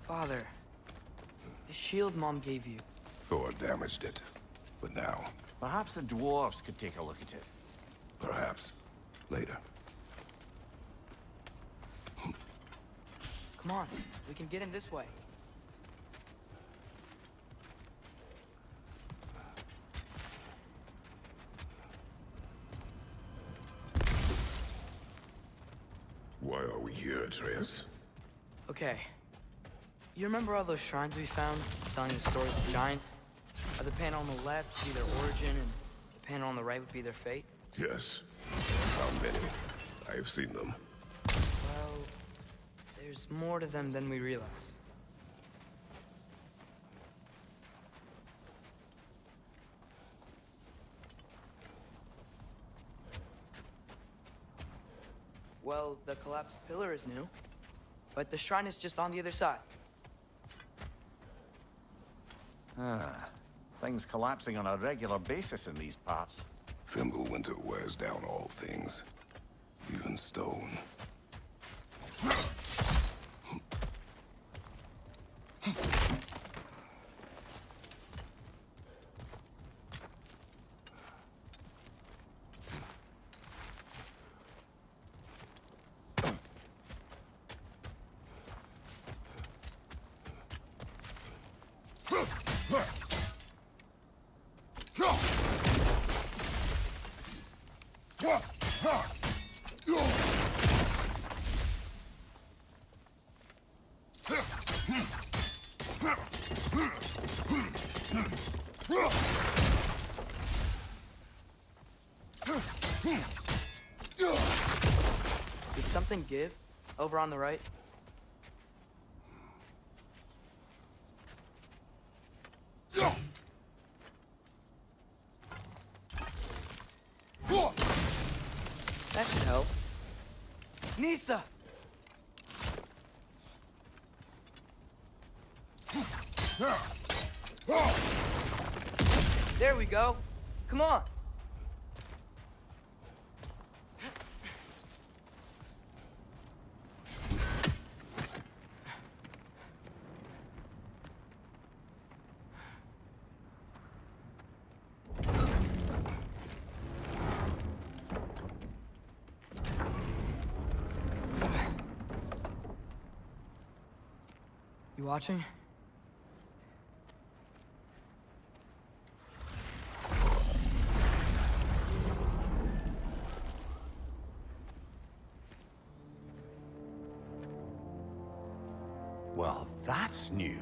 Father, the shield Mom gave you. Thor damaged it. But now, Perhaps the dwarves could take a look at it. perhaps, later. Come on, we can get in this way. Why are we here, Atreus? Okay. You remember all those shrines we found, telling the stories of giants? The panel on the left would be their origin, and the panel on the right would be their fate? Yes. How many? I have seen them. Well, there's more to them than we realize. Well, the collapsed pillar is new, but the shrine is just on the other side. Things collapsing on a regular basis in these parts. Fimbulwinter wears down all things, even stone. Did something give? Over on the right? That should help. Nista! There we go. Come on. You watching? Well, that's new.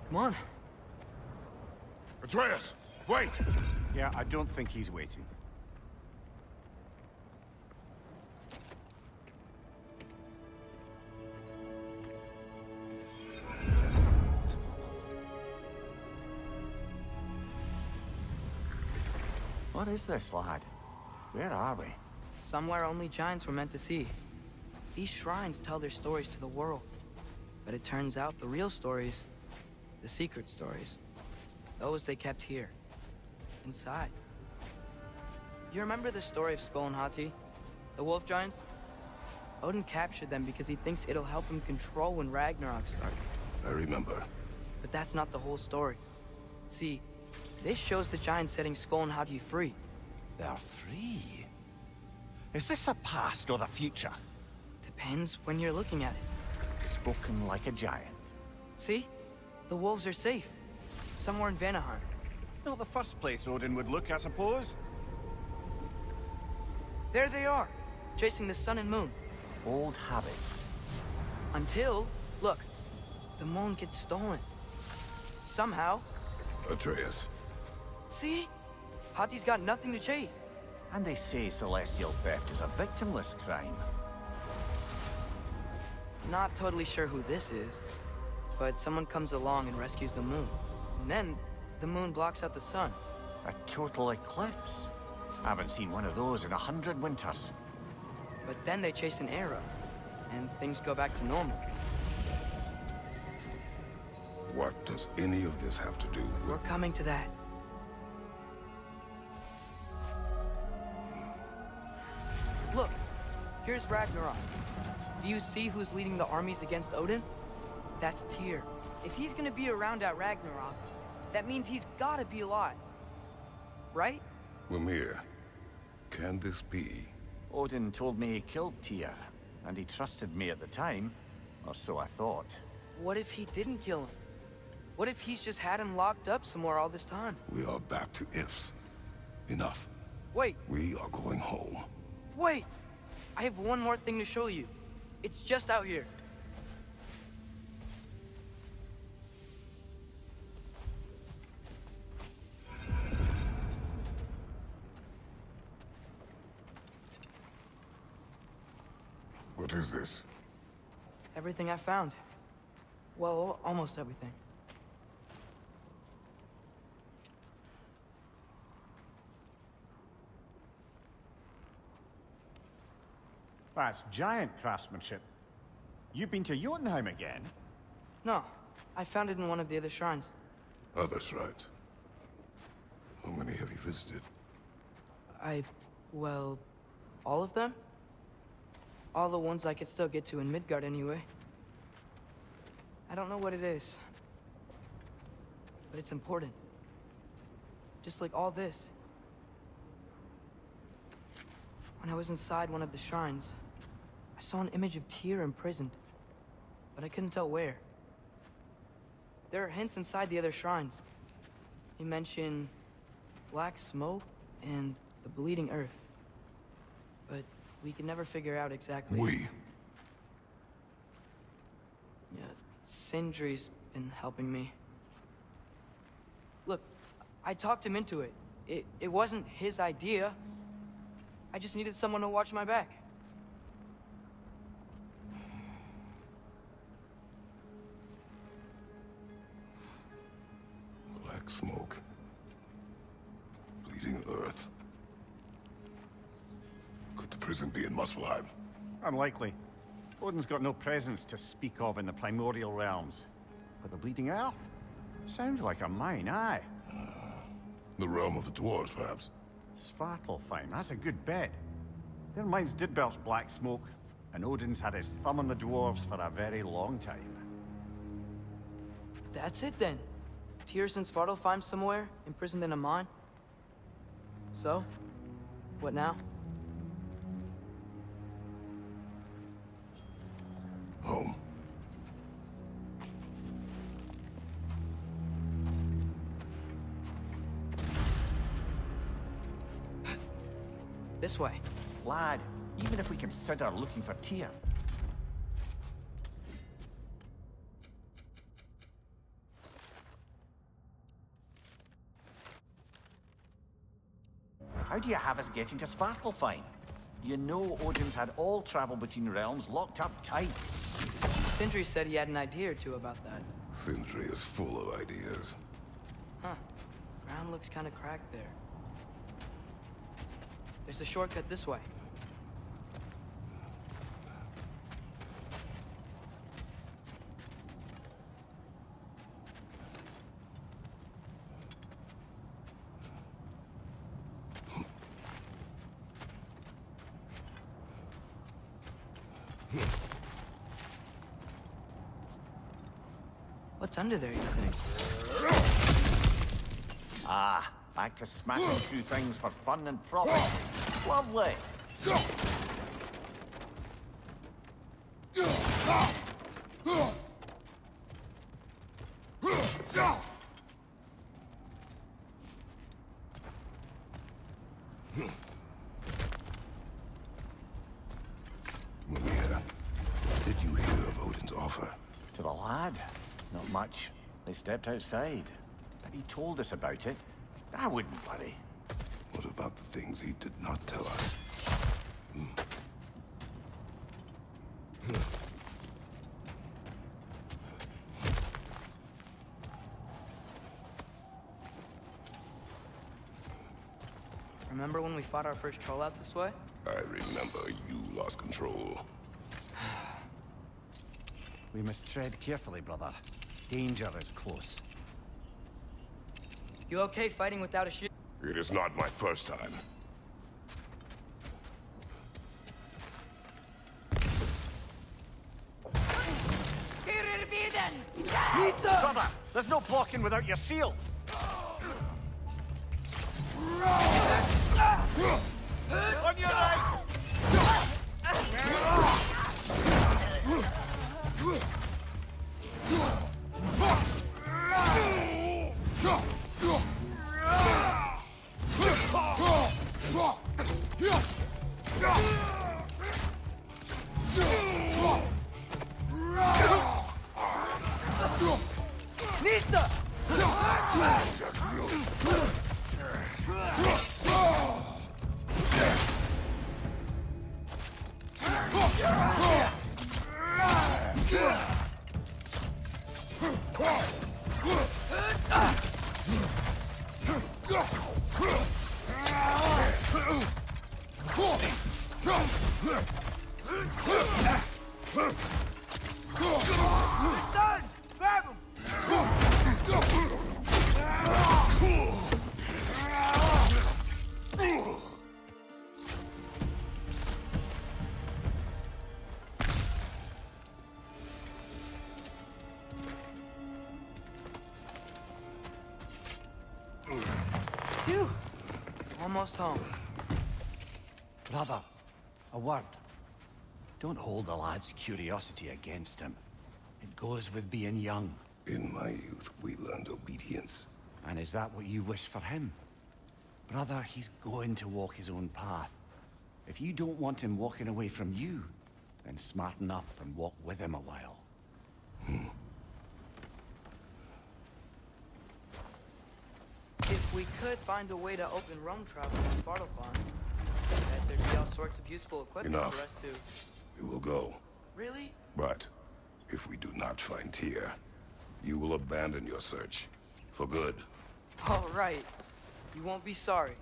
Come on. Atreus, wait! Yeah, I don't think he's waiting. What is this, lad? Where are we? Somewhere only giants were meant to see. These shrines tell their stories to the world. But it turns out the real stories, the secret stories, those they kept here, inside. You remember the story of Sköll and Hati? The wolf giants? Odin captured them because he thinks it'll help him control when Ragnarok starts. I remember. But that's not the whole story. See, this shows the giants setting Sköll and Hati free. They're free. Is this the past or the future? Depends when you're looking at it. Spoken like a giant. See? The wolves are safe. Somewhere in Vanaheim. Not the first place Odin would look, I suppose. There they are, chasing the sun and moon. Old habits. Until, look, the moon gets stolen. Somehow. Atreus. See? Hati's got nothing to chase. And they say celestial theft is a victimless crime. Not totally sure who this is, but someone comes along and rescues the moon. And then, the moon blocks out the sun. A total eclipse. I haven't seen one of those in 100 winters. But then they chase an arrow, and things go back to normal. What does any of this have to do We're with... coming to that. Look, here's Ragnarok. Do you see who's leading the armies against Odin? That's Tyr. If he's gonna be around at Ragnarok, that means he's gotta be alive. Right? Mimir, can this be? Odin told me he killed Tyr, and he trusted me at the time, or so I thought. What if he didn't kill him? What if he's just had him locked up somewhere all this time? We are back to ifs. Enough. Wait, We are going home. wait! I have one more thing to show you. It's just out here. What is this? Everything I found. Well, almost everything. That's giant craftsmanship. You've been to Jotunheim again? No, I found it in one of the other shrines. Others, right? How many have you visited? Well, all of them? All the ones I could still get to in Midgard anyway. I don't know what it is, but it's important. Just like all this. When I was inside one of the shrines, I saw an image of Tyr imprisoned, but I couldn't tell where. There are hints inside the other shrines. They mention black smoke and the bleeding earth, but we can never figure out exactly. Yeah, Sindri's been helping me. Look, I talked him into it. It wasn't his idea. I just needed someone to watch my back. Black smoke. Bleeding earth. Could the prison be in Muspelheim? Unlikely. Odin's got no presence to speak of in the primordial realms. But the bleeding earth? Sounds like a mine, aye. The realm of the dwarves, perhaps? Svartalfheim, that's a good bet. Their mines did belch black smoke, and Odin's had his thumb on the dwarves for a very long time. That's it then. Tyr's in Svartalfheim somewhere, imprisoned in a mine. So, what now? Home. This way. Lad, even if we consider looking for Tyr, how do you have us getting to Svartalfheim? You know Odin's had all travel between realms locked up tight. Sindri said he had an idea or two about that. Sindri is full of ideas. Huh. Ground looks kind of cracked there. There's a shortcut this way. What's under there, you think? Ah, back to smashing through things for fun and profit. Lovely. Mimir, did you hear of Odin's offer? To the lad? Not much. They stepped outside. But he told us about it. I wouldn't worry. What about the things he did not tell us? Remember when we fought our first troll out this way? I remember you lost control. We must tread carefully, brother. Danger is close. You okay fighting without a shield? It is not my first time. Brother, there's no blocking without your shield. On your right! Phew. Almost home. Brother, a word. Don't hold the lad's curiosity against him. It goes with being young. In my youth, we learned obedience. And is that what you wish for him? Brother, he's going to walk his own path. If you don't want him walking away from you, then smarten up and walk with him a while. If we could find a way to open roam travel to Svartalfheim, I bet there'd be all sorts of useful equipment Enough. for us to... We will go. Really? But if we do not find Tyr, you will abandon your search. For good. All right. You won't be sorry.